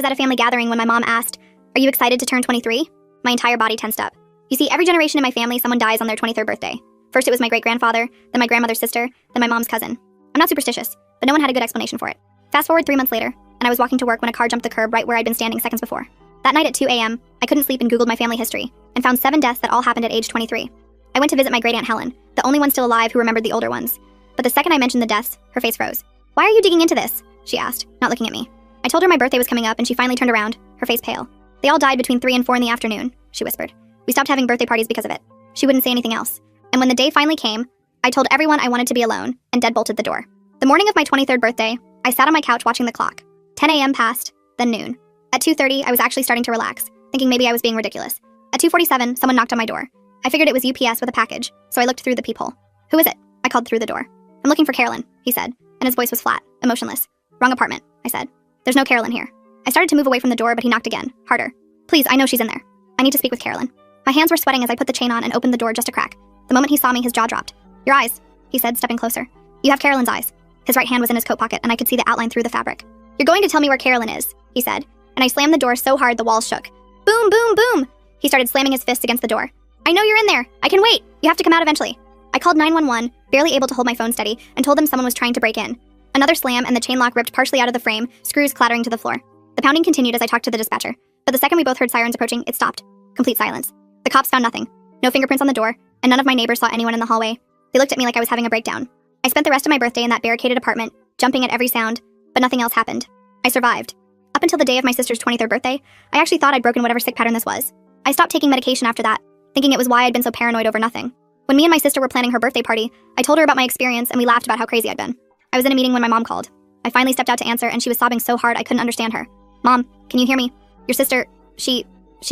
was at a family gathering when my mom asked, "Are you excited to turn 23? My entire body tensed up. You see, every generation in my family, someone dies on their 23rd birthday. First it was my great-grandfather, then my grandmother's sister, then my mom's cousin. I'm not superstitious, but no one had a good explanation for it. Fast forward 3 months later, and I was walking to work when a car jumped the curb right where I'd been standing seconds before. That night at 2 a.m., I couldn't sleep and Googled my family history, and found 7 deaths that all happened at age 23. I went to visit my great-aunt Helen, the only one still alive who remembered the older ones. But the second I mentioned the deaths, her face froze. "Why are you digging into this?" she asked, not looking at me. I told her my birthday was coming up, and she finally turned around, her face pale. "They all died between 3 and 4 in the afternoon," she whispered. "We stopped having birthday parties because of it." She wouldn't say anything else. And when the day finally came, I told everyone I wanted to be alone, and deadbolted the door. The morning of my 23rd birthday, I sat on my couch watching the clock. 10 a.m. passed, then noon. At 2:30, I was actually starting to relax, thinking maybe I was being ridiculous. At 2:47, someone knocked on my door. I figured it was UPS with a package, so I looked through the peephole. "Who is it?" I called through the door. "I'm looking for Carolyn," he said, and his voice was flat, emotionless. "Wrong apartment," I said. "There's no Carolyn here." I started to move away from the door, but he knocked again, harder. "Please, I know she's in there. I need to speak with Carolyn." My hands were sweating as I put the chain on and opened the door just a crack. The moment he saw me, his jaw dropped. "Your eyes," he said, stepping closer. "You have Carolyn's eyes." His right hand was in his coat pocket, and I could see the outline through the fabric. "You're going to tell me where Carolyn is," he said, and I slammed the door so hard the walls shook. "Boom, boom, boom!" He started slamming his fist against the door. "I know you're in there. I can wait. You have to come out eventually." I called 911, barely able to hold my phone steady, and told them someone was trying to break in. Another slam, and the chain lock ripped partially out of the frame, screws clattering to the floor. The pounding continued as I talked to the dispatcher, but the second we both heard sirens approaching, it stopped. Complete silence. The cops found nothing. No fingerprints on the door, and none of my neighbors saw anyone in the hallway. They looked at me like I was having a breakdown. I spent the rest of my birthday in that barricaded apartment, jumping at every sound, but nothing else happened. I survived. Up until the day of my sister's 23rd birthday, I actually thought I'd broken whatever sick pattern this was. I stopped taking medication after that, thinking it was why I'd been so paranoid over nothing. When me and my sister were planning her birthday party, I told her about my experience and we laughed about how crazy I'd been. I was in a meeting when my mom called. I finally stepped out to answer and she was sobbing so hard I couldn't understand her. "Mom, can you hear me? Your sister, she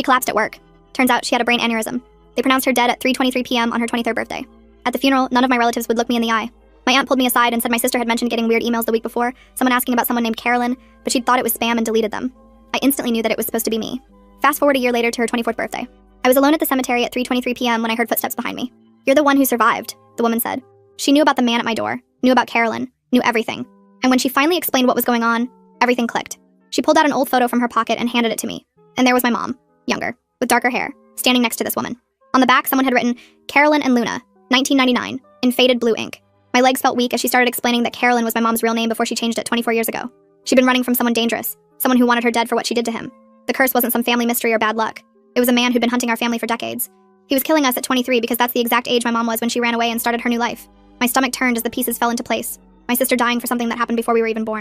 collapsed at work. Turns out she had a brain aneurysm. They pronounced her dead at 3:23 p.m. on her 23rd birthday. At the funeral, none of my relatives would look me in the eye. My aunt pulled me aside and said my sister had mentioned getting weird emails the week before, someone asking about someone named Carolyn, but she'd thought it was spam and deleted them. I instantly knew that it was supposed to be me. Fast forward a year later to her 24th birthday. I was alone at the cemetery at 3:23 p.m. when I heard footsteps behind me. "You're the one who survived," the woman said. She knew about the man at my door, knew about Carolyn, knew everything. And when she finally explained what was going on, everything clicked. She pulled out an old photo from her pocket and handed it to me. And there was my mom, younger, with darker hair, standing next to this woman. On the back, someone had written, "Carolyn and Luna, 1999, in faded blue ink." My legs felt weak as she started explaining that Carolyn was my mom's real name before she changed it 24 years ago. She'd been running from someone dangerous, someone who wanted her dead for what she did to him. The curse wasn't some family mystery or bad luck. It was a man who'd been hunting our family for decades. He was killing us at 23 because that's the exact age my mom was when she ran away and started her new life. My stomach turned as the pieces fell into place. My sister dying for something that happened before we were even born.